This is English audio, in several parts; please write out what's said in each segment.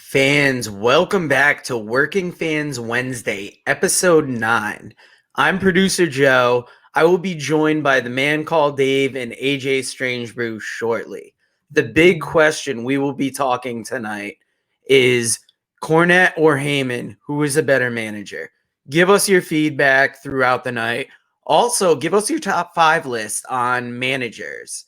Fans, welcome back to Working Fans Wednesday, episode 9. I'm producer Joe. I will be joined by the man called Dave and AJ Strangebrew shortly. The big question we will be talking tonight is Cornette or Heyman, who is a better manager? Give us your feedback throughout the night. Also, give us your top 5 list on managers.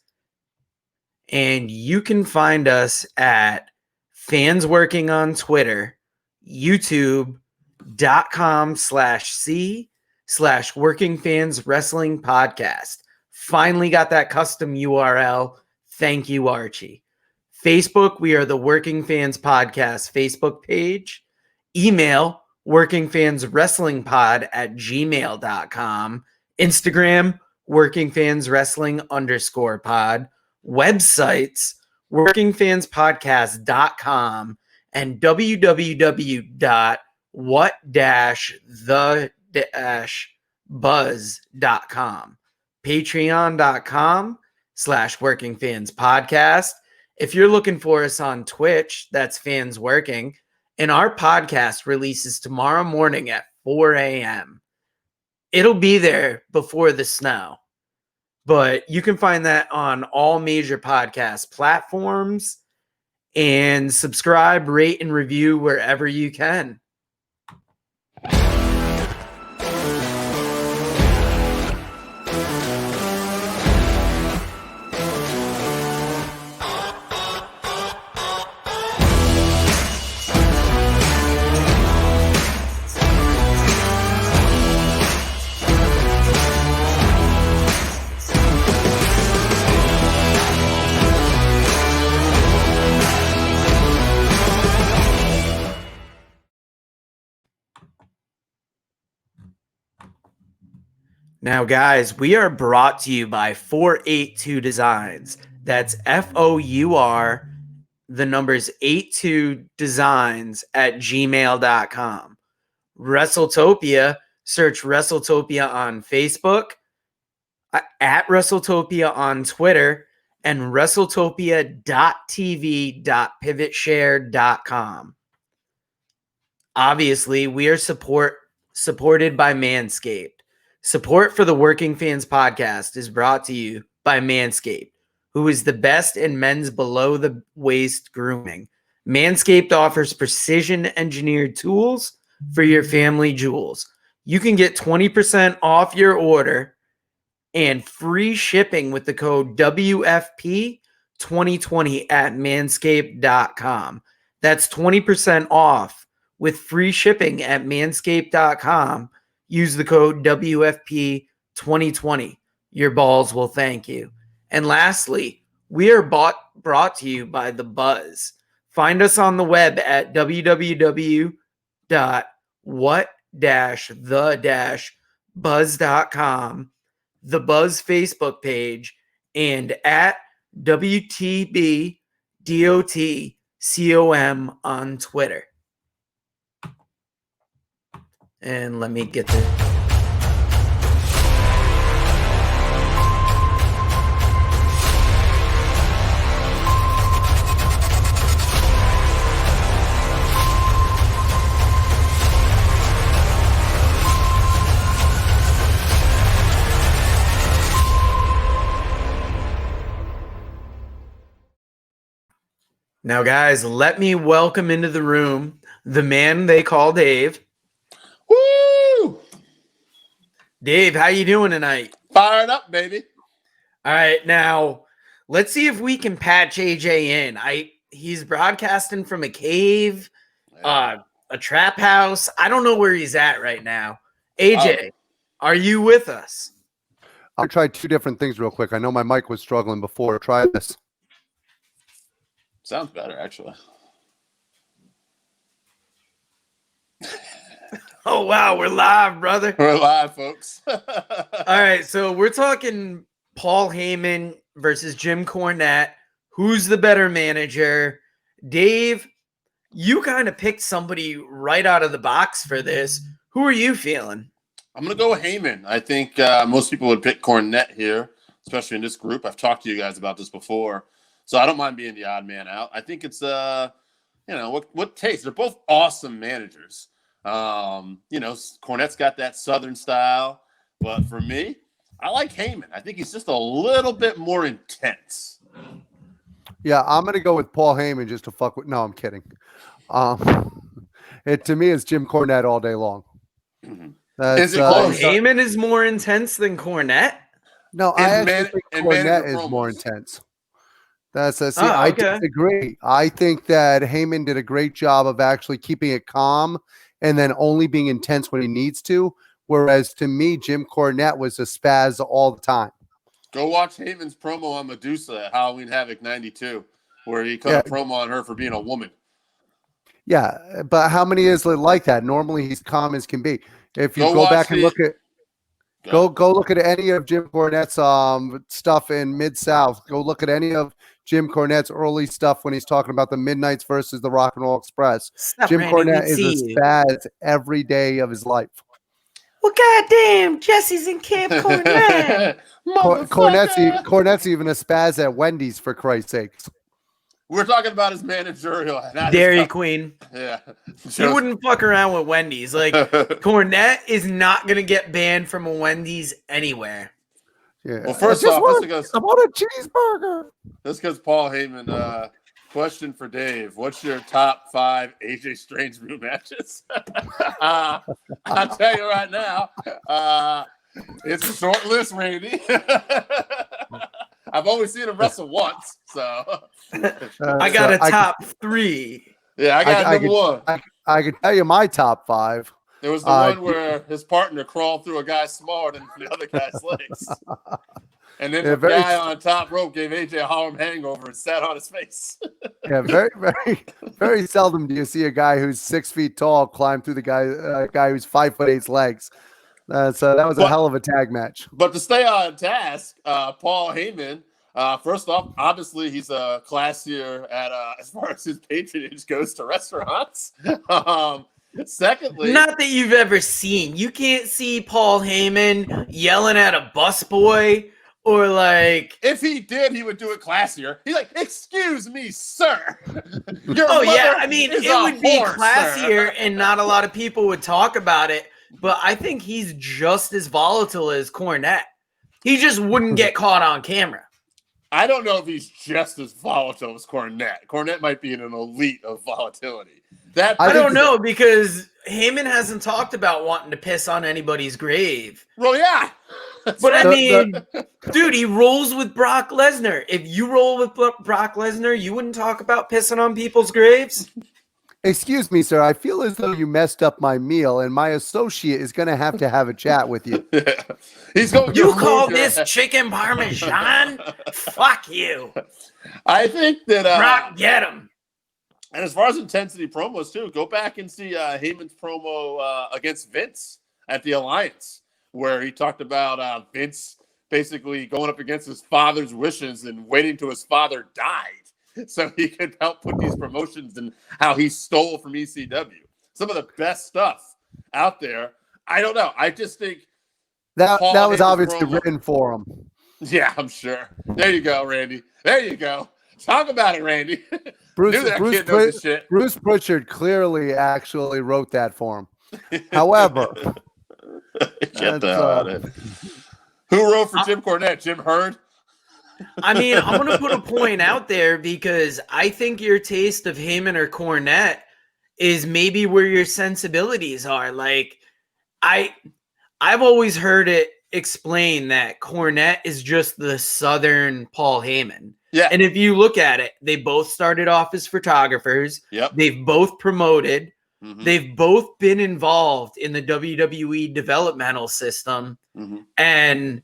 And you can find us at Fans Working on Twitter, youtube.com/C/Working Fans Wrestling Podcast. Finally got that custom URL. Thank you, Archie. Facebook, we are the Working Fans Podcast Facebook page. Email workingfanswrestlingpod@gmail.com. Instagram, workingfanswrestling_pod. Websites, workingfanspodcast.com and www.what-the-buzz.com. Patreon.com/workingfanspodcast. If you're looking for us on Twitch, that's Fans Working. And our podcast releases tomorrow morning at 4 a.m. It'll be there before the snow. But you can find that on all major podcast platforms and subscribe, rate, and review wherever you can. Now, guys, we are brought to you by 482 Designs. That's FOUR, the numbers 82 Designs at gmail.com. WrestleTopia, search WrestleTopia on Facebook, at WrestleTopia on Twitter, and WrestleTopia.tv.pivotshare.com. Obviously, we are supported by Manscaped. Support for the Working Fans Podcast is brought to you by Manscaped, who is the best in men's below-the-waist grooming. Manscaped offers precision-engineered tools for your family jewels. You can get 20% off your order and free shipping with the code WFP2020 at manscaped.com. That's 20% off with free shipping at manscaped.com. Use the code WFP2020. Your balls will thank you. And lastly, we are brought to you by The Buzz. Find us on the web at www.what-the-buzz.com, The Buzz Facebook page, and at WTBDOTCOM on Twitter. And let me get the... Now, guys, let me welcome into the room the man they call Dave. Woo! Dave, how you doing tonight? Fired up, baby. All right, now let's see if we can patch AJ in. He's broadcasting from a cave, a trap house. I don't know where he's at right now. AJ, are you with us? I'll try 2 different things real quick. I know my mic was struggling before. Try this. Sounds better, actually. Oh, wow. We're live, brother. We're live, folks. All right. So we're talking Paul Heyman versus Jim Cornette. Who's the better manager? Dave, you kind of picked somebody right out of the box for this. Who are you feeling? I'm going to go with Heyman. I think most people would pick Cornette here, especially in this group. I've talked to you guys about this before, so I don't mind being the odd man out. I think it's what taste. They're both awesome managers. Cornette's got that Southern style, but for me, I like Heyman. I think he's just a little bit more intense. Yeah, I'm gonna go with Paul Heyman just to fuck with. No, I'm kidding. To me, it's Jim Cornette all day long. Is it Paul Heyman is more intense than Cornette? No, I actually think Cornette is more intense. I disagree. I think that Heyman did a great job of actually keeping it calm and then only being intense when he needs to. Whereas to me, Jim Cornette was a spaz all the time. Go watch Heyman's promo on Medusa at Halloween Havoc 92, where he cut a promo on her for being a woman. Yeah, but how many is like that? Normally, he's calm as can be. If you go back and look at go look at any of Jim Cornette's stuff in Mid-South. Go look at any of Jim Cornette's early stuff when he's talking about the Midnights versus the Rock and Roll Express. Jim Cornette is a spaz every day of his life. Well, goddamn, Jesse's in Camp Cornette. Cornette's even a spaz at Wendy's, for Christ's sakes. We're talking about his managerial. Dairy Queen. Yeah. He wouldn't fuck around with Wendy's. Like, Cornette is not going to get banned from a Wendy's anywhere. Yeah. Well, first off, I want a cheeseburger. This goes Paul Heyman. Question for Dave. What's your top 5 AJ Strange Brew matches? I'll tell you right now. It's a short list, Randy. I've only seen him wrestle once, so I got a top 3. Yeah, I got number 1. I can tell you my top 5. It was the one where his partner crawled through a guy smaller than the other guy's legs. And then the guy on top rope gave AJ a Harlem hangover and sat on his face. Yeah, very, very, very seldom do you see a guy who's 6 feet tall climb through the guy who's 5'8" legs. So that was a hell of a tag match. But to stay on task, Paul Heyman, first off, obviously he's classier at as far as his patronage goes to restaurants. Secondly, not that you've ever seen. You can't see Paul Heyman yelling at a busboy or like. If he did, he would do it classier. He's like, "Excuse me, sir." I mean, it would be classier, and not a lot of people would talk about it. But I think he's just as volatile as Cornette. He just wouldn't get caught on camera. I don't know if he's just as volatile as Cornette. Cornette might be in an elite of volatility. I don't know, because Heyman hasn't talked about wanting to piss on anybody's grave. Well, yeah. But I mean, dude, he rolls with Brock Lesnar. If you roll with Brock Lesnar, you wouldn't talk about pissing on people's graves? Excuse me, sir. I feel as though you messed up my meal, and my associate is going to have a chat with you. He's going. You call this chicken parmesan? Fuck you. I think that Brock, get him. And as far as intensity promos too, go back and see Heyman's promo against Vince at the Alliance, where he talked about Vince basically going up against his father's wishes and waiting till his father died so he could help put these promotions and how he stole from ECW. Some of the best stuff out there. I don't know. I just think that was obviously written for him. Yeah, I'm sure. There you go, Randy. There you go. Talk about it, Randy. Bruce Pritchard clearly actually wrote that for him. However, get the hell out of it. Who wrote for Jim Cornette? Jim Hurd? I mean, I'm going to put a point out there because I think your taste of Heyman or Cornette is maybe where your sensibilities are. Like, I've always heard it explained that Cornette is just the Southern Paul Heyman. Yeah. And if you look at it, they both started off as photographers. Yep. They've both promoted. Mm-hmm. They've both been involved in the WWE developmental system. Mm-hmm. And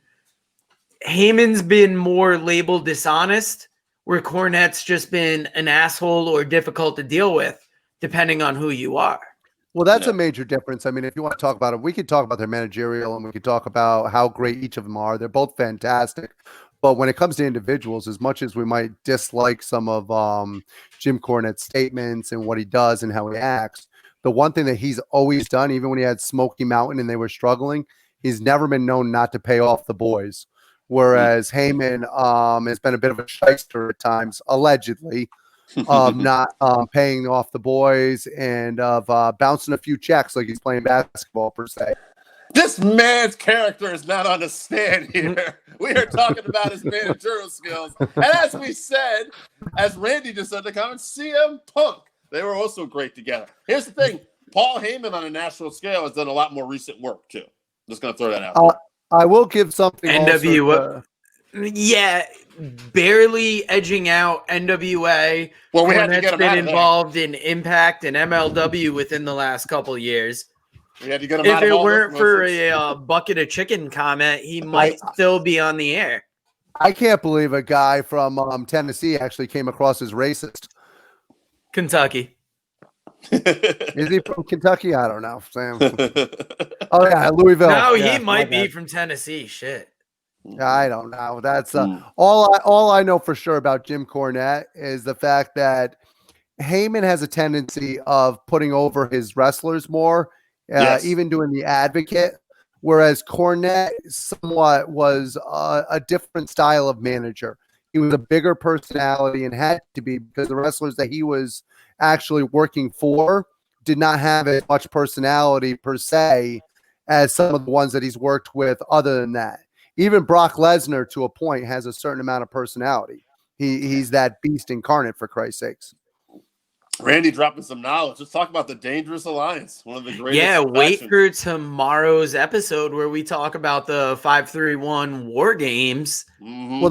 Heyman's been more labeled dishonest, where Cornette's just been an asshole or difficult to deal with, depending on who you are. Well, that's a major difference. I mean, if you want to talk about it, we could talk about their managerial and we could talk about how great each of them are. They're both fantastic. But when it comes to individuals, as much as we might dislike some of Jim Cornette's statements and what he does and how he acts, the one thing that he's always done, even when he had Smoky Mountain and they were struggling, he's never been known not to pay off the boys. Whereas Heyman has been a bit of a shyster at times, allegedly. of not paying off the boys and of bouncing a few checks like he's playing basketball per se. This man's character is not on the stand here. We are talking about his managerial skills. And as we said, as Randy just said in the comments, CM Punk, they were also great together. Here's the thing. Paul Heyman on a national scale has done a lot more recent work, too. Just going to throw that out there. I will give something NWA. Yeah, barely edging out NWA. Well, we had to get him been out of involved in Impact and MLW within the last couple years. We had to get him If out of it all weren't those for motions. a bucket of chicken comment, he might still be on the air. I can't believe a guy from Tennessee actually came across as racist. Kentucky. Is he from Kentucky? I don't know, Sam. Oh yeah, Louisville. No, yeah, he might be from Tennessee. Shit. I don't know. That's all I know for sure about Jim Cornette is the fact that Heyman has a tendency of putting over his wrestlers more, even doing the advocate, whereas Cornette somewhat was a different style of manager. He was a bigger personality and had to be because the wrestlers that he was actually working for did not have as much personality per se as some of the ones that he's worked with other than that. Even Brock Lesnar, to a point, has a certain amount of personality. He's that beast incarnate, for Christ's sakes. Randy dropping some knowledge. Let's talk about the Dangerous Alliance, one of the greatest. Yeah, wait for tomorrow's episode where we talk about the 531 War Games. Mm-hmm. Well,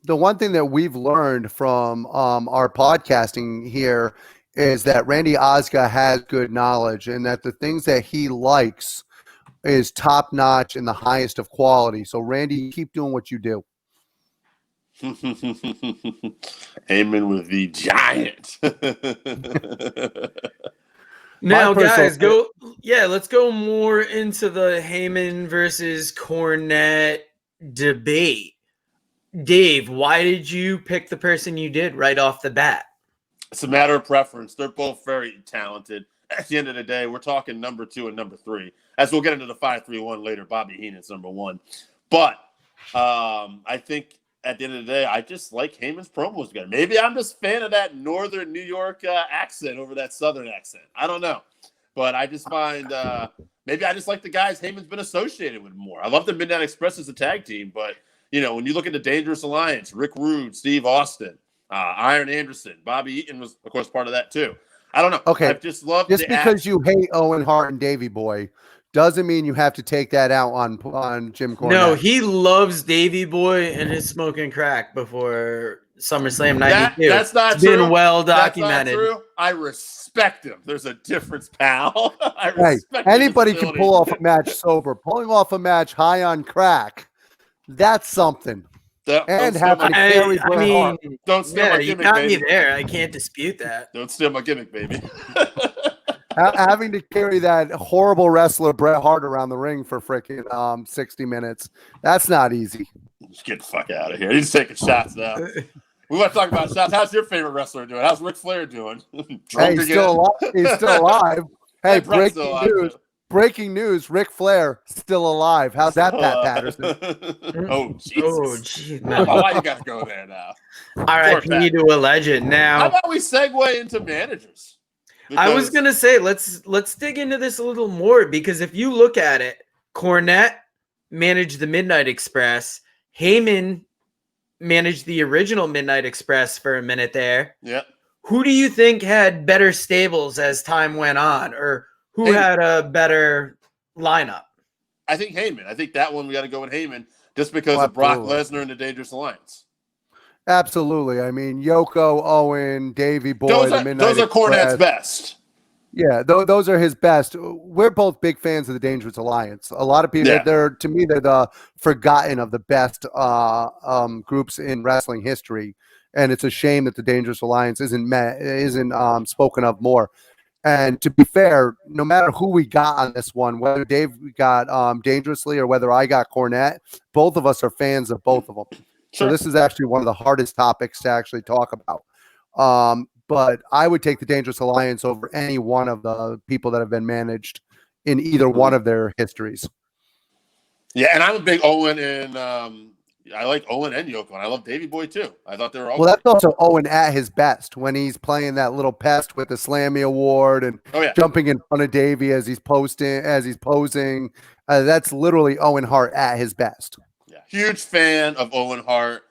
the one thing that we've learned from our podcasting here is that Randy Osga has good knowledge and that the things that he likes is top notch and the highest of quality. So, Randy, keep doing what you do. Heyman with the giant. Now, guys, let's go more into the Heyman versus Cornette debate. Dave, why did you pick the person you did right off the bat? It's a matter of preference. They're both very talented. At the end of the day, we're talking number 2 and number 3. As we'll get into the 531 later, Bobby Heenan's number 1. But I think at the end of the day, I just like Heyman's promos together. Maybe I'm just a fan of that northern New York accent over that southern accent. I don't know. But I just find maybe I just like the guys Heyman's been associated with more. I love the Midnight Express as a tag team, but when you look at the Dangerous Alliance, Rick Rude, Steve Austin, Iron Anderson, Bobby Eaton was, of course, part of that too. I don't know. Okay. I just love because you hate Owen Hart and Davey Boy doesn't mean you have to take that out on Jim Cornette. No, he loves Davey Boy and his smoking crack before SummerSlam 92. That's not it's true. Been well documented. That's not true. I respect him. There's a difference, pal. Anybody can pull off a match sober. Pulling off a match high on crack, that's something. Don't steal my gimmick, there. I can't dispute that. Don't steal my gimmick, baby. Having to carry that horrible wrestler Bret Hart around the ring for freaking 60 minutes, that's not easy. Just get the fuck out of here. He's taking shots now. We want to talk about shots. How's your favorite wrestler doing? How's Ric Flair doing? Hey, he's still alive. He's still alive. Hey, breaking news, Ric Flair still alive. How's that, Pat Patterson? Oh, Jesus. Oh, geez. Why you got to go there now? R.I.P. to a legend. Now, how about we segue into managers? Because I was going to say, let's dig into this a little more, because if you look at it, Cornette managed the Midnight Express. Heyman managed the original Midnight Express for a minute there. Yep. Who do you think had better stables as time went on, or who had a better lineup? I think Heyman. I think that one we got to go with Heyman just because of Brock Lesnar and the Dangerous Alliance. Absolutely. I mean, Yoko, Owen, Davey Boy, those are Cornette's best. Yeah, those are his best. We're both big fans of the Dangerous Alliance. A lot of people, they're the forgotten of the best groups in wrestling history, and it's a shame that the Dangerous Alliance isn't spoken of more. And to be fair, no matter who we got on this one, whether Dave got Dangerously or whether I got Cornette, both of us are fans of both of them. Sure. So this is actually one of the hardest topics to actually talk about. But I would take the Dangerous Alliance over any one of the people that have been managed in either one of their histories. Yeah, and I'm a big Owen and I like Owen and Yoko, and I love Davey Boy too. I thought they were all Well, great. that's also Owen at his best when he's playing that little pest with the Slammy Award and Oh yeah, jumping in front of Davey as he's posing. That's literally Owen Hart at his best. yeah. Huge fan of Owen Hart,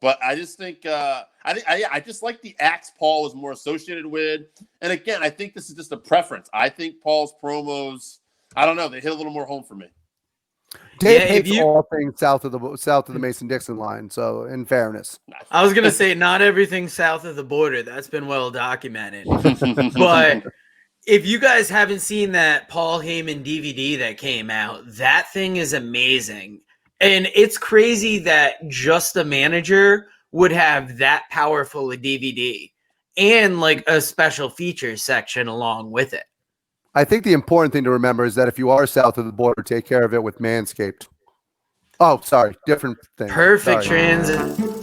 but I just think I just like the acts Paul was more associated with. And again, I think this is just a preference. I think Paul's promos, I don't know, they hit a little more home for me. Dave Yeah, hates all things south of the Mason-Dixon line. So, in fairness, I was gonna say not everything south of the border. That's been well documented. But if you guys haven't seen that Paul Heyman DVD that came out, that thing is amazing. And it's crazy that just a manager would have that powerful a DVD and like a special features section along with it. I think the important thing to remember is that if you are south of the border, take care of it with Manscaped. Oh, sorry, different thing. Perfect Sorry. transit.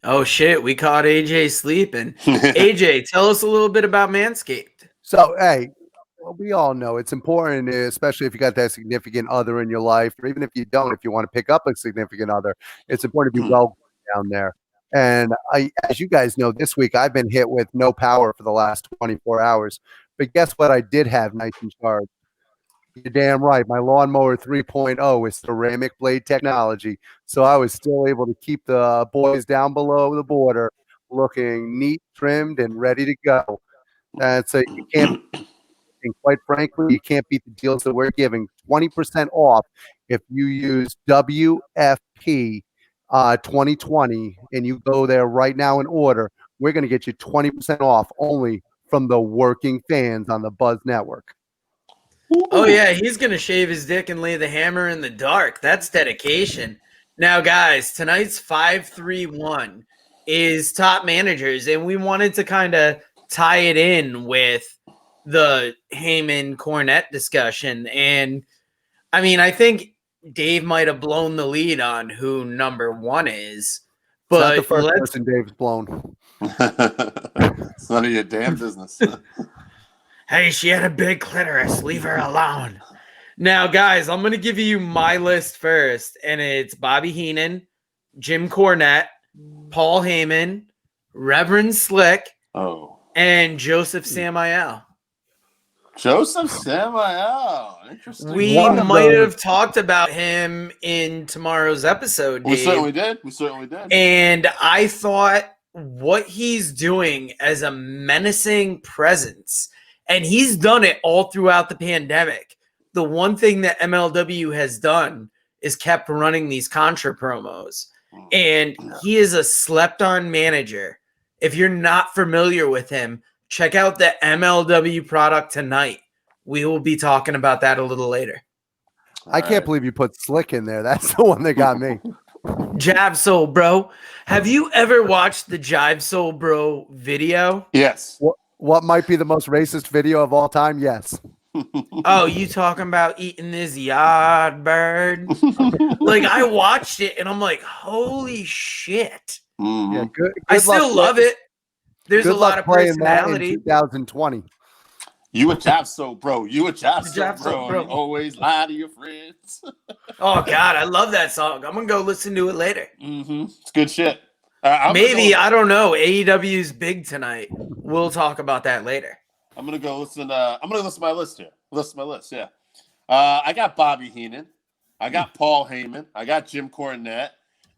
Oh shit, we caught AJ sleeping. AJ, tell us a little bit about Manscaped. So, hey, well, we all know it's important, especially if you got that significant other in your life, or even if you don't, if you want to pick up a significant other, it's important to be well down there. And as you guys know, this week I've been hit with no power for the last 24 hours. But guess what? I did have nice and sharp. You're damn right. My lawnmower 3.0 is ceramic blade technology. So I was still able to keep the boys down below the border looking neat, trimmed, and ready to go. And so you can't, and quite frankly, you can't beat the deals that we're giving. 20% off if you use WFP 2020 and you go there right now and order. We're going to get you 20% off only from the working fans on the Buzz Network. Oh yeah, he's gonna shave his dick and lay the hammer in the dark. That's dedication. Now, guys, tonight's 531 is top managers, and we wanted to kind of tie it in with the Heyman Cornette discussion. And I mean, I think Dave might have blown the lead on who number one is, but it's not the first person Dave's blown. It's none of your damn business. Hey, she had a big clitoris. Leave her alone. Now, guys, I'm going to give you my list first, and it's Bobby Heenan, Jim Cornette, Paul Heyman, Reverend Slick, and Joseph Samael. Joseph Samael. Interesting. We might have talked about him in tomorrow's episode, Dave. We certainly did. We certainly did. And I thought what he's doing as a menacing presence, and he's done it all throughout the pandemic. The one thing that MLW has done is kept running these Contra promos. And he is a slept-on manager. If you're not familiar with him, check out the MLW product tonight. We will be talking about that a little later. I can't believe you put Slick in there. That's the one that got me. Jive Soul Bro. Have you ever watched the Jive Soul Bro video? Yes. What might be the most racist video of all time? Yes. Oh, you talking about eating this yard bird? Like, I watched it and I'm like, holy shit. Yeah, good I still love it. There's a lot of personality. In 2020. You a Jabso, bro. You a Jabso, bro. You always lie to your friends. Oh, God, I love that song. I'm going to go listen to it later. It's good shit. Maybe, I don't know. AEW's big tonight. We'll talk about that later. I'm gonna go listen. I'm gonna listen to my list here. List my list. Yeah. I got Bobby Heenan. I got Paul Heyman. I got Jim Cornette.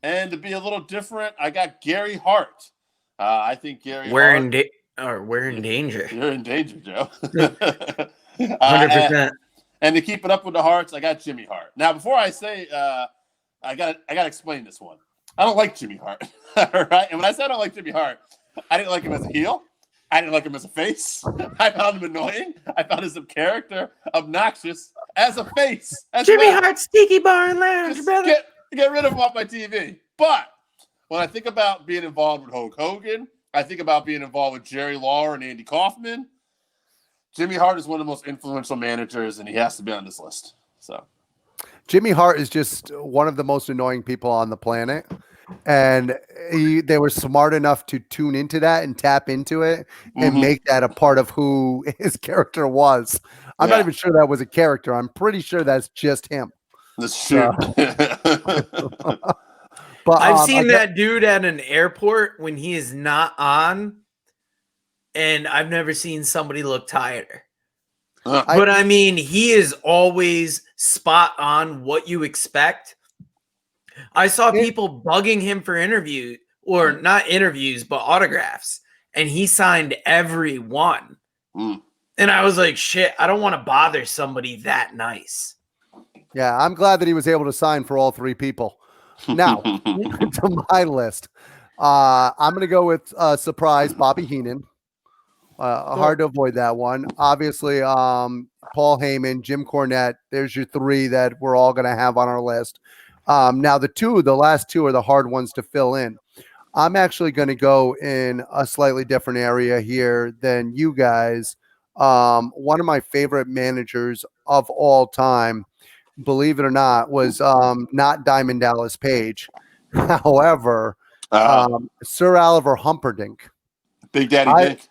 And to be a little different, I got Gary Hart. I think Gary. We're in danger. You're in danger, Joe. 100%. And to keep it up with the Harts, I got Jimmy Hart. Now, before I say, I got to explain this one. I don't like Jimmy Hart. All right. And when I say I don't like Jimmy Hart, I didn't like him as a heel. I didn't like him as a face. I found him annoying. I found his character obnoxious as a face. As Jimmy well. Hart's Tiki Bar and Lounge, Just brother. get rid of him off my TV. But when I think about being involved with Hulk Hogan, I think about being involved with Jerry Lawler and Andy Kaufman. Jimmy Hart is one of the most influential managers, and he has to be on this list. So, Jimmy Hart is just one of the most annoying people on the planet. And they were smart enough to tune into that and tap into it and make that a part of who his character was. I'm not even sure that was a character. I'm pretty sure that's just him. That's true. But I've seen that dude at an airport when he is not on, and I've never seen somebody look tighter. But I mean, he is always spot on what you expect. I saw people bugging him for interviews, or not interviews, but autographs, and he signed every one. And I was like, shit, I don't want to bother somebody that nice. Yeah, I'm glad that he was able to sign for all three people. Now, to my list, I'm going to go with surprise Bobby Heenan. Hard to avoid that one. Obviously, Paul Heyman, Jim Cornette. There's your three that we're all going to have on our list. Now, the last two are the hard ones to fill in. I'm actually going to go in a slightly different area here than you guys. One of my favorite managers of all time, believe it or not, was not Diamond Dallas Page. However, Sir Oliver Humperdinck. Big Daddy Dick.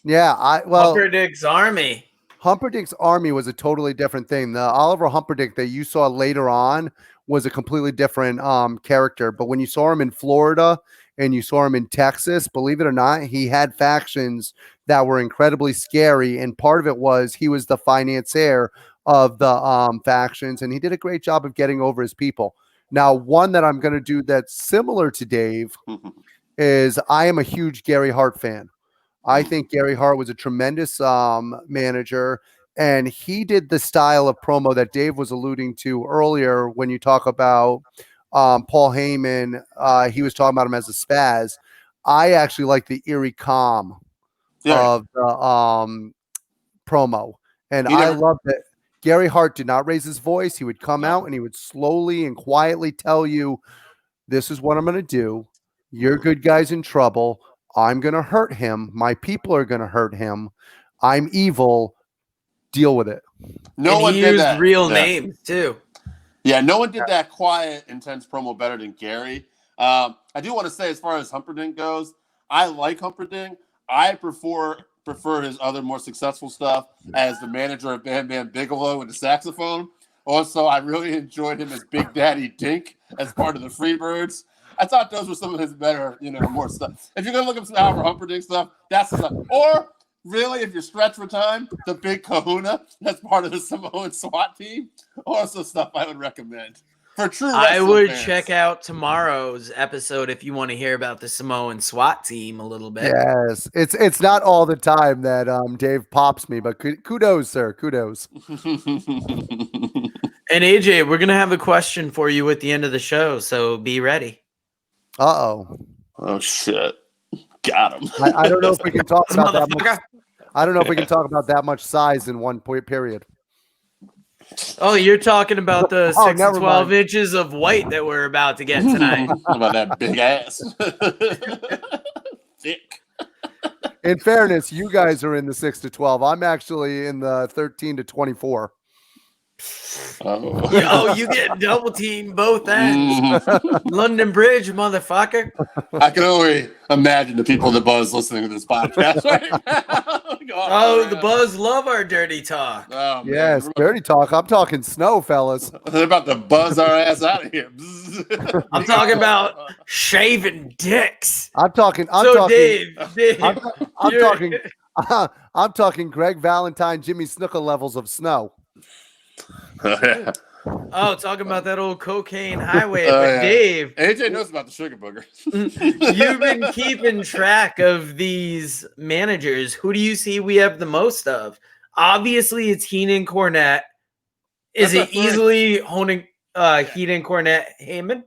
Yeah, Humperdinck's Army. Humperdinck's Army was a totally different thing. The Oliver Humperdinck that you saw later on was a completely different character. But when you saw him in Florida and you saw him in Texas, believe it or not, he had factions that were incredibly scary. And part of it was he was the financier of the factions, and he did a great job of getting over his people. Now, one that I'm going to do that's similar to Dave is I am a huge Gary Hart fan. I think Gary Hart was a tremendous manager, and he did the style of promo that Dave was alluding to earlier when you talk about Paul Heyman. He was talking about him as a spaz. I actually like the eerie calm of the promo, and I loved it. Gary Hart did not raise his voice. He would come out and he would slowly and quietly tell you, this is what I'm going to do. Your good guy's in trouble. I'm going to hurt him. My people are going to hurt him. I'm evil. Deal with it. No one did that. Real names too. Yeah, no one did that quiet, intense promo better than Gary. I do want to say, as far as Humperdinck goes, I like Humperdinck. I prefer his other more successful stuff as the manager of Bam Bam Bigelow with the saxophone. Also, I really enjoyed him as Big Daddy Dink as part of the Freebirds. I thought those were some of his better, more stuff. If you're going to look up some Albert Humperdinck stuff, that's the stuff. Or, really, if you're stretched for time, the Big Kahuna, that's part of the Samoan SWAT team. Also stuff I would recommend. For true I would fans. check out tomorrow's episode if you want to hear about the Samoan SWAT team a little bit. Yes, it's not all the time that Dave pops me, but kudos, sir, kudos. And AJ, we're gonna have a question for you at the end of the show, so be ready. Oh shit! Got him. I don't know if we can talk about that much. I don't know if we can talk about that much size in one period. Oh, you're talking about the 6 to 12 inches of white that we're about to get tonight. About that big ass. Thick. In fairness, you guys are in the 6 to 12. I'm actually in the 13 to 24. Oh, you get double team both ends. London Bridge, motherfucker. I can only imagine the people in the Buzz listening to this podcast right now. The Buzz love our dirty talk. Oh, yes, dirty talk. I'm talking snow, fellas. They're about to buzz our ass out of here. I'm talking about shaving dicks. I'm talking Dave, I'm talking Greg Valentine, Jimmy Snuka levels of snow. Oh, talking about that old cocaine highway. But Dave, AJ knows about the sugar booger. You've been keeping track of these managers. Who do you see we have the most of? Obviously, it's Heenan Cornette. Is it easily Heenan Cornette Heyman?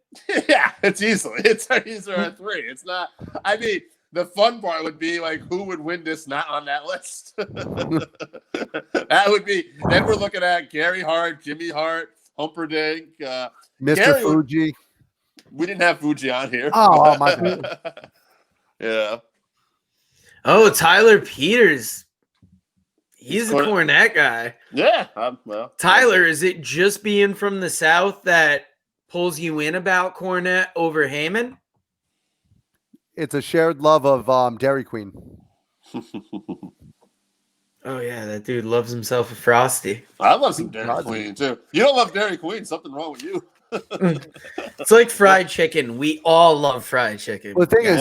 Yeah, it's easily. It's our 3. It's not. I mean, the fun part would be like who would win this not on that list. That would be. Then we're looking at Gary Hart, Jimmy Hart, Humperdinck, Mr. Gary Fuji. We didn't have Fuji on here. Oh my God. Yeah. Oh, Tyler Peters. He's a Cornette guy. Yeah. Well, Tyler, is it just being from the South that pulls you in about Cornette over Heyman? It's a shared love of Dairy Queen. Oh, yeah, that dude loves himself a Frosty. I love some Dairy Queen, too. You don't love Dairy Queen, something wrong with you. It's like fried chicken. We all love fried chicken. Well, the thing is,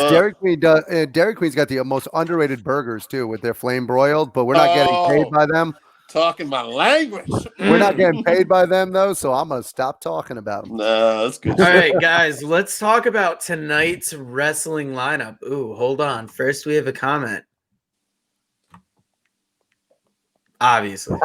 Dairy Queen's got the most underrated burgers, too, with their flame broiled, but we're not getting paid by them. Talking my language. We're not getting paid by them, though, so I'm going to stop talking about them. No, that's good. All right, guys, let's talk about tonight's wrestling lineup. Ooh, hold on. First, we have a comment. Obviously.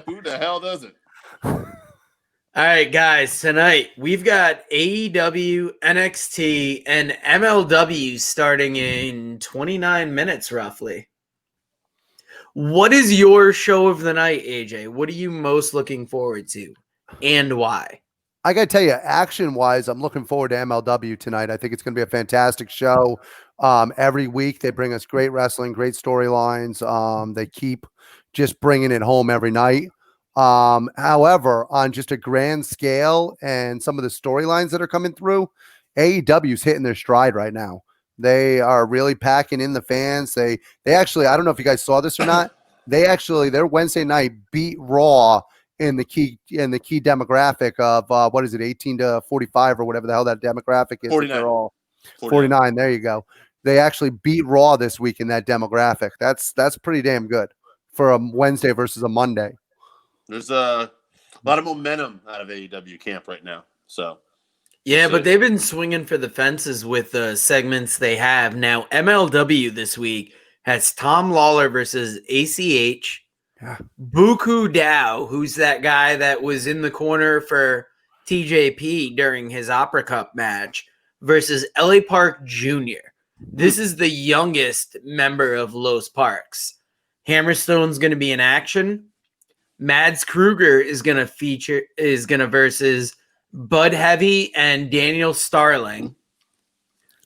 Who the hell does it? All right, guys, tonight we've got AEW, NXT, and MLW starting in 29 minutes, roughly. What is your show of the night, AJ? What are you most looking forward to, and why? I got to tell you, action-wise, I'm looking forward to MLW tonight. I think it's going to be a fantastic show. Every week, they bring us great wrestling, great storylines. They keep just bringing it home every night. However, on just a grand scale and some of the storylines that are coming through, AEW's hitting their stride right now. They are really packing in the fans. They actually, I don't know if you guys saw this or not. Their Wednesday night beat Raw in the key demographic of what is it, 18 to 45 or whatever the hell that demographic is. 49. They're all 49. There you go. They actually beat Raw this week in that demographic. That's pretty damn good for a Wednesday versus a Monday. There's a lot of momentum out of AEW camp right now. So yeah, but they've been swinging for the fences with the segments they have. Now, MLW this week has Tom Lawler versus ACH. Yeah. Buku Dow, who's that guy that was in the corner for TJP during his Opera Cup match, versus LA Park Jr. This is the youngest member of Los Parks. Hammerstone's going to be in action. Mads Kruger is going to versus Bud Heavy and Daniel Starling.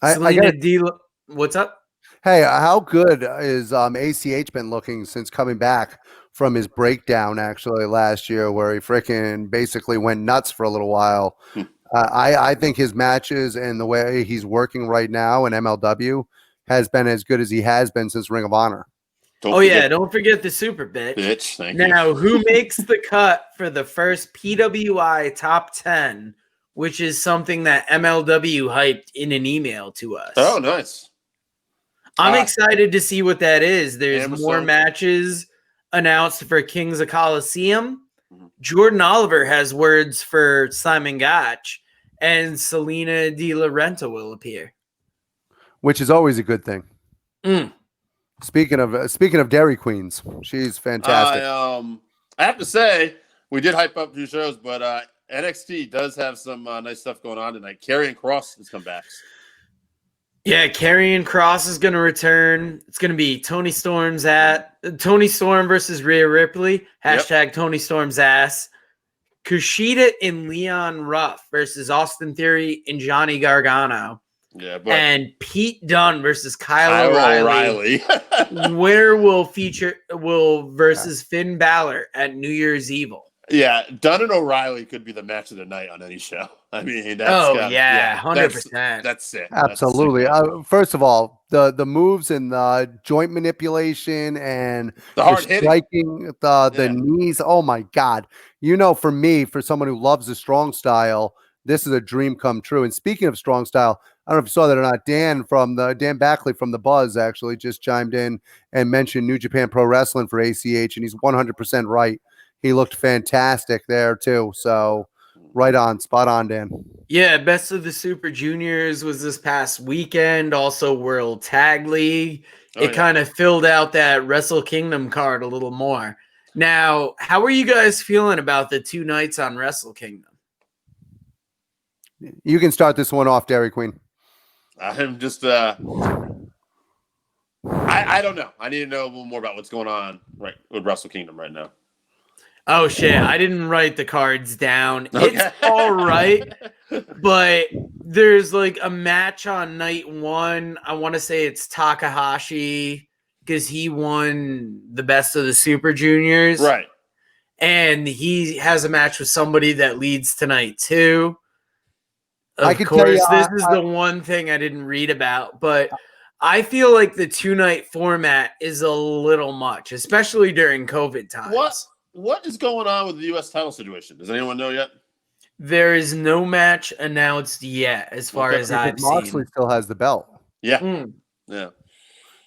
What's up? Hey, how good is ACH been looking since coming back from his breakdown actually last year, where he freaking basically went nuts for a little while? I think his matches and the way he's working right now in MLW has been as good as he has been since Ring of Honor. Don't forget the super bitch. Thank you. Now, who makes the cut for the first PWI top 10, which is something that MLW hyped in an email to us? Oh, nice. I'm excited to see what that is. There's Amazon. More matches announced for Kings of Colosseum. Jordan Oliver has words for Simon Gotch, and Selena Di Laurenta will appear, which is always a good thing. Speaking of Dairy Queens, she's fantastic. I have to say, we did hype up a few shows, but NXT does have some nice stuff going on tonight. Karrion Kross has come back. Yeah, Karrion Kross is going to return. It's going to be Tony Storm versus Rhea Ripley. # Tony Storm's ass. Kushida and Leon Ruff versus Austin Theory and Johnny Gargano. Yeah, but and Pete Dunne versus Kyle O'Reilly. Winner will versus Finn Balor at New Year's Evil. Yeah, Dunne and O'Reilly could be the match of the night on any show. I mean, that's 100%. That's it. Absolutely. First of all, the moves and the joint manipulation and the hard striking, the knees. Oh my God! For me, for someone who loves the strong style, this is a dream come true. And speaking of strong style, I don't know if you saw that or not. Dan Backley from the Buzz actually just chimed in and mentioned New Japan Pro Wrestling for ACH, and he's 100% right. He looked fantastic there too. So right on, spot on, Dan. Yeah, Best of the Super Juniors was this past weekend. Also World Tag League. It kind of filled out that Wrestle Kingdom card a little more. Now, how are you guys feeling about the 2 nights on Wrestle Kingdom? You can start this one off, Dairy Queen. I'm just I don't know. I need to know a little more about what's going on right with Wrestle Kingdom right now. Oh shit, I didn't write the cards down. Okay. It's all right, but there's like a match on night one. I want to say it's Takahashi because he won the best of the Super Juniors. Right. And he has a match with somebody that leads tonight too. I Of can tell course, you, this is the one thing I didn't read about, but I feel like the 2-night format is a little much, especially during COVID times. What is going on with the U.S. title situation? Does anyone know yet? There is no match announced yet, as far as I've Moxley seen. still has the belt. Yeah. Yeah.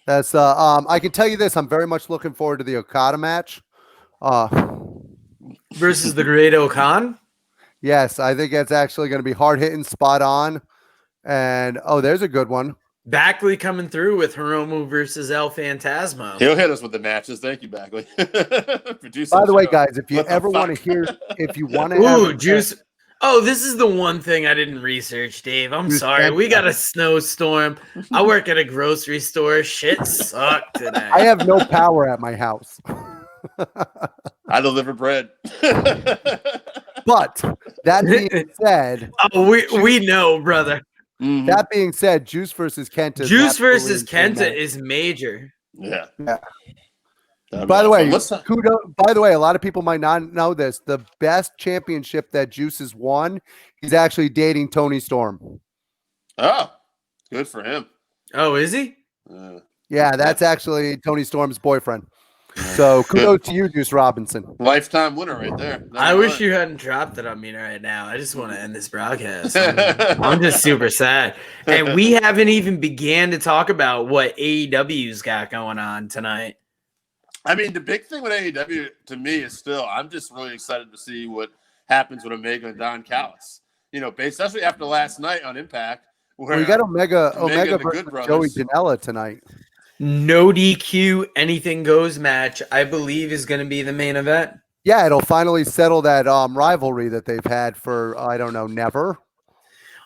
That's I can tell you this. I'm very much looking forward to the Okada match. Versus the Great Okan? Yes, I think that's actually going to be hard hitting, spot on. And there's a good one. Backley coming through with Hiromu versus El Phantasmo. He'll hit us with the matches. Thank you, Backley. By the way, guys, if you ever want to hear, if you want to have Juice. Oh, this is the one thing I didn't research, Dave. I'm sorry. We got a snowstorm. I work at a grocery store. Shit sucked today. I have no power at my house. I deliver bread. But that being said, we know, brother. Mm-hmm. That being said, Juice versus Kenta. Juice versus Kenta is major. Yeah. By the way, kudos. By the way, a lot of people might not know this. The best championship that Juice has won, he's actually dating Tony Storm. Oh, good for him. Oh, is he? Yeah, that's actually Tony Storm's boyfriend. So kudos to you, Juice Robinson. Lifetime winner right there. I wish you hadn't dropped it on me right now. I just want to end this broadcast. I'm just super sad. And we haven't even began to talk about what AEW's got going on tonight. I mean, the big thing with AEW to me is still, I'm just really excited to see what happens with Omega and Don Callis. You know, especially after last night on Impact. Where we got Omega versus Joey Janela tonight. No DQ, anything goes match, I believe, is going to be the main event. Yeah, it'll finally settle that rivalry that they've had for, I don't know, never.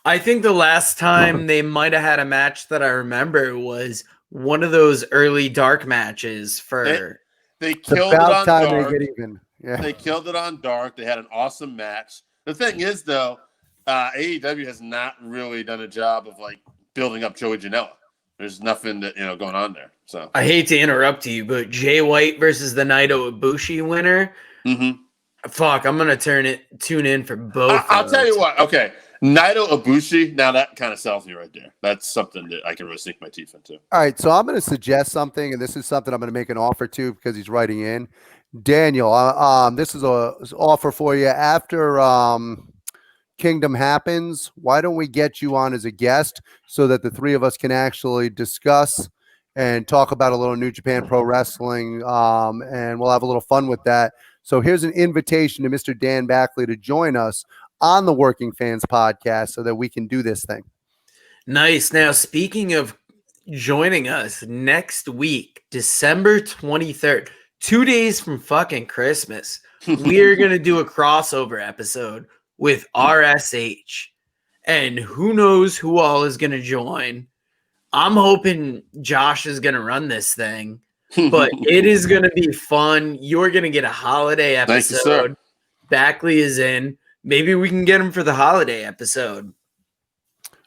I think the last time they might have had a match that I remember was one of those early dark matches for... They killed it on Dark. They get even. Yeah. They killed it on Dark. They had an awesome match. The thing is, though, AEW has not really done a job of, like, building up Joey Janela. There's nothing that going on there. So I hate to interrupt you, but Jay White versus the Naito Ibushi winner. Mm-hmm. Fuck, I'm gonna tune in for both. I'll tell you what. Okay, Naito Ibushi. Now that kind of sells me right there. That's something that I can really sink my teeth into. All right, so I'm going to suggest something, and this is something I'm going to make an offer to because he's writing in. Daniel, this is an offer for you after Kingdom happens. Why don't we get you on as a guest so that the three of us can actually discuss and talk about a little New Japan Pro Wrestling, and we'll have a little fun with that. So here's an invitation to Mr. Dan Backley to join us on the Working Fans podcast so that we can do this thing. Nice. Now, speaking of joining us next week, December 23rd, 2 days from fucking Christmas, we are going to do a crossover episode with RSH, and who knows who all is going to join. I'm hoping Josh is going to run this thing, but it is going to be fun. You're going to get a holiday episode. Backley is in. Maybe we can get him for the holiday episode.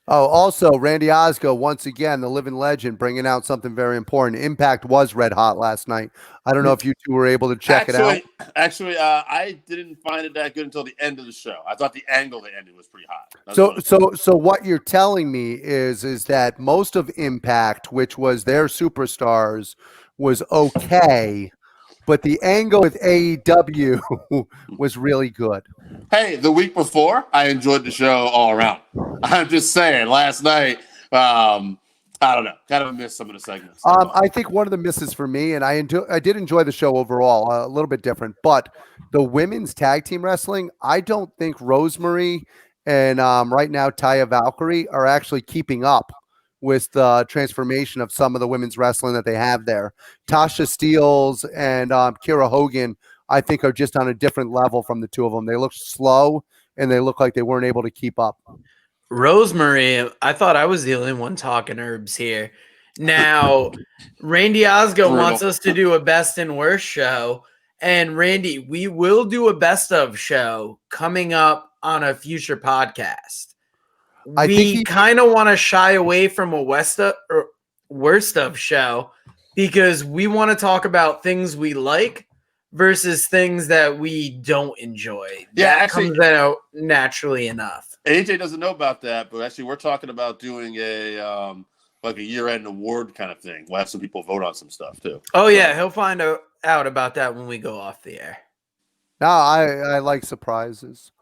Oh, also, Randy Osgo, once again, the living legend, bringing out something very important. Impact was red hot last night. I don't know if you two were able to check it out. Actually, I didn't find it that good until the end of the show. I thought the angle they ended was pretty hot. So what you're telling me is that most of Impact, which was their superstars, was okay, but the angle with AEW was really good. Hey, the week before, I enjoyed the show all around. I'm just saying, last night, I don't know, kind of missed some of the segments. I think one of the misses for me, and I did enjoy the show overall, a little bit different, but the women's tag team wrestling, I don't think Rosemary and right now Taya Valkyrie are actually keeping up with the transformation of some of the women's wrestling that they have there. Tasha Steelz and Kira Hogan, I think, are just on a different level from the two of them. They look slow, and they look like they weren't able to keep up. Rosemary, I thought I was the only one talking herbs here. Now, Randy Osgo wants us to do a best and worst show. And Randy, we will do a best of show coming up on a future podcast. We kind of want to shy away from a worst of show because we want to talk about things we like versus things that we don't enjoy. Yeah, that actually, comes out naturally enough. AJ doesn't know about that, but actually we're talking about doing a like a year-end award kind of thing. We'll have some people vote on some stuff too. Oh yeah, he'll find out about that when we go off the air. No, I like surprises.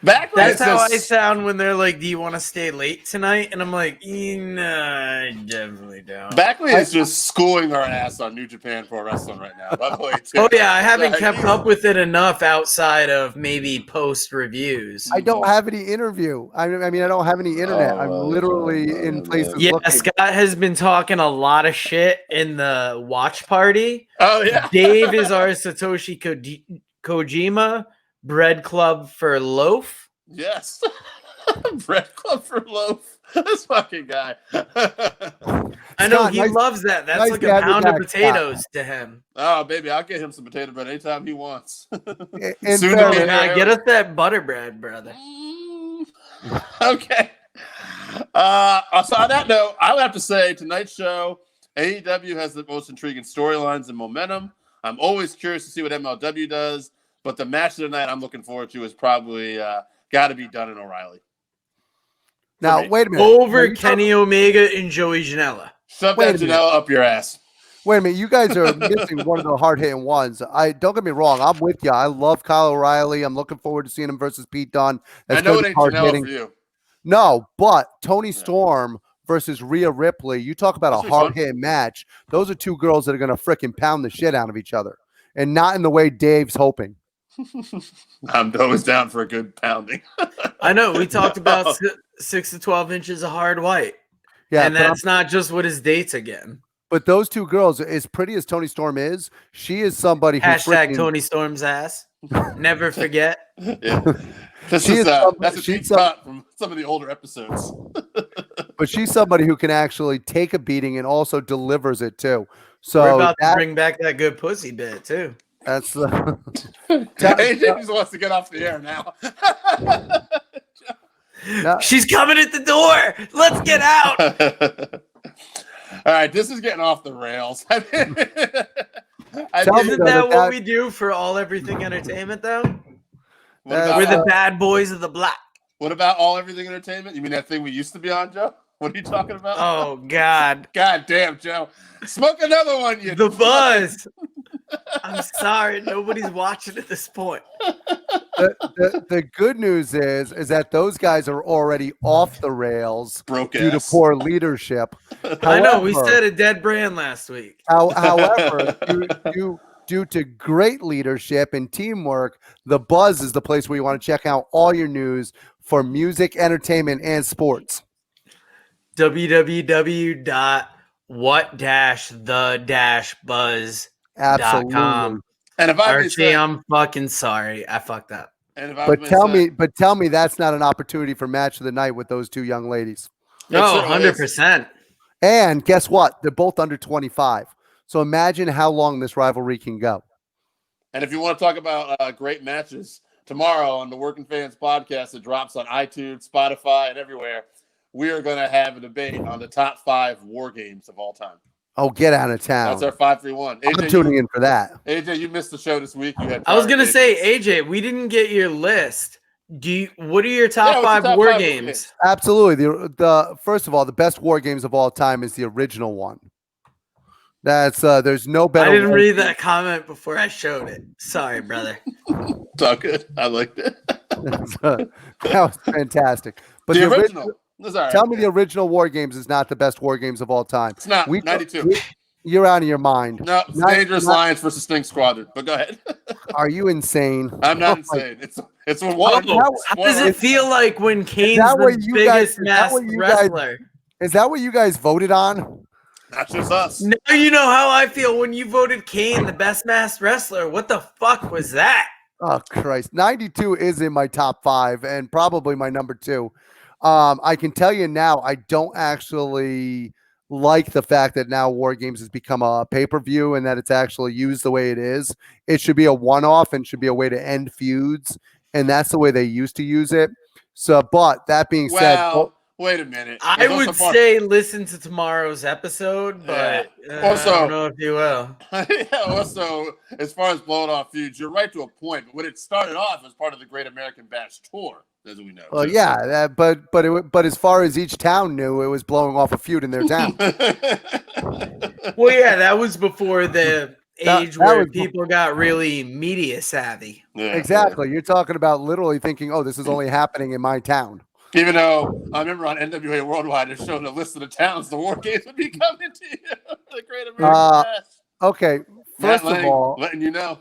That's how I sound when they're like, "Do you want to stay late tonight?" And I'm like, "No, I definitely don't." Backley is just schooling our ass on New Japan Pro Wrestling right now. By the way, too. Oh yeah, I haven't kept up with it enough outside of maybe post reviews. I don't have any interview. I mean, I don't have any internet. I'm literally in places. Yeah, looking. Scott has been talking a lot of shit in the watch party. Oh yeah, Dave is our Satoshi Kojima. Bread Club for Loaf. Yes. Bread Club for Loaf. This fucking guy. I know he loves that. That's like a pound of potatoes to him. Oh, baby, I'll get him some potato bread anytime he wants. Soon to be get us that butter bread, brother. Okay. So on that note, I would have to say tonight's show, AEW has the most intriguing storylines and momentum. I'm always curious to see what MLW does. But the match of the night I'm looking forward to is probably got to be done in O'Reilly. Now, wait a minute. Over Kenny Omega and Joey Janela. Shove that Janela up your ass. Wait a minute. You guys are missing one of the hard-hitting ones. Don't get me wrong. I'm with you. I love Kyle O'Reilly. I'm looking forward to seeing him versus Pete Dunne. I know it ain't Janela for you. No, but Tony Storm versus Rhea Ripley, you talk about a hard-hitting match. Those are two girls that are going to frickin' pound the shit out of each other. And not in the way Dave's hoping. I'm always down for a good pounding. I know. We talked about 6 to 12 inches of hard white. Yeah, and that's not just what his dates again. But those two girls, as pretty as Tony Storm is, she is somebody who hashtag Tony Storm's ass. Never forget. Yeah. That's a cheap cut from some of the older episodes. But she's somebody who can actually take a beating and also delivers it too. So we're about to bring back that good pussy bit too. That's AJ just wants to get off the air now. She's coming at the door. Let's get out. All right, this is getting off the rails. Isn't that what we do for All Everything Entertainment, though? We're the bad boys of the block. What about All Everything Entertainment? You mean that thing we used to be on, Joe? What are you talking about? Oh, God. God damn, Joe. Smoke another one, you. The Buzz. I'm sorry. Nobody's watching at this point. The good news is that those guys are already off the rails due to poor leadership. However, I know. We said a dead brand last week. However, due to great leadership and teamwork, the Buzz is the place where you want to check out all your news for music, entertainment, and sports. www.what-the-buzz.com. Absolutely. And if Archie, I'm fucking sorry. I fucked up. But tell me that's not an opportunity for match of the night with those two young ladies. No, 100%. And guess what? They're both under 25. So imagine how long this rivalry can go. And if you want to talk about great matches, tomorrow on the Working Fans podcast, it drops on iTunes, Spotify, and everywhere. We are going to have a debate on the top 5 war games of all time. Oh, get out of town. That's our 5-3-1. I'm tuning in for that. AJ, you missed the show this week. I was going to say, AJ, we didn't get your list. What are your top 5 war games? Absolutely. The first of all, the best war games of all time is the original one. That's there's no better. I didn't read that comment before I showed it. Sorry, brother. It's all good. I liked it. That was fantastic. But the original. Tell me the original War Games is not the best War Games of all time. It's not. 92. You're out of your mind. No, it's Dangerous Alliance versus Sting Squadron. But go ahead. Are you insane? I'm not insane. It's one. How does it feel like when Kane's the biggest masked wrestler? Is that what you guys voted on? Not just us. Now you know how I feel when you voted Kane the best masked wrestler. What the fuck was that? Oh Christ, 92 is in my top 5 and probably my number 2. I can tell you now, I don't actually like the fact that now War Games has become a pay-per-view and that it's actually used the way it is. It should be a one-off and should be a way to end feuds, and that's the way they used to use it. So, but that being said, wait a minute. I would say listen to tomorrow's episode, but also, I don't know if you will. Also, as far as blowing off feuds, you're right to a point. But when it started off as part of the Great American Bash Tour, as we know. Well, yeah, but as far as each town knew, it was blowing off a feud in their town. Well, yeah, that was before the age where people got really media savvy. Yeah. Exactly. You're talking about literally thinking, oh, this is only happening in my town. Even though I remember on NWA Worldwide, it showed a list of the towns the War Games would be coming to. The Great American Bash. Okay. First of all, letting you know.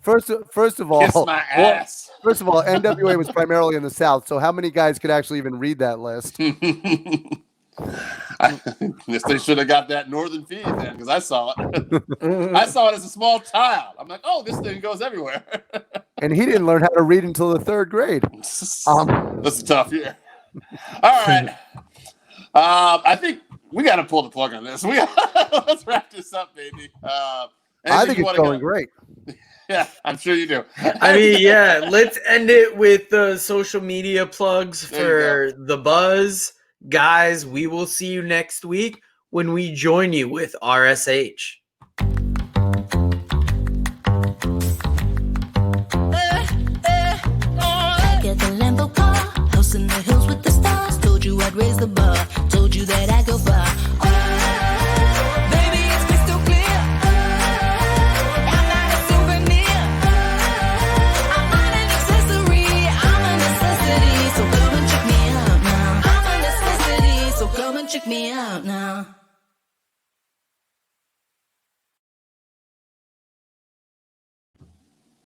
First of all, kiss my ass. First of all, NWA was primarily in the South, so how many guys could actually even read that list? I guess they should have got that northern feed then, because I saw it. I saw it as a small child. I'm like, oh, this thing goes everywhere. And he didn't learn how to read until the 3rd grade. That's a tough year. All right. I think we got to pull the plug on this. Let's wrap this up, baby. I think it's going great. Yeah, I'm sure you do. I mean, yeah, let's end it with the social media plugs for the Buzz. Guys, we will see you next week when we join you with RSH. Get the Lambo car, house in the hills with the stars. Told you I'd raise the bar.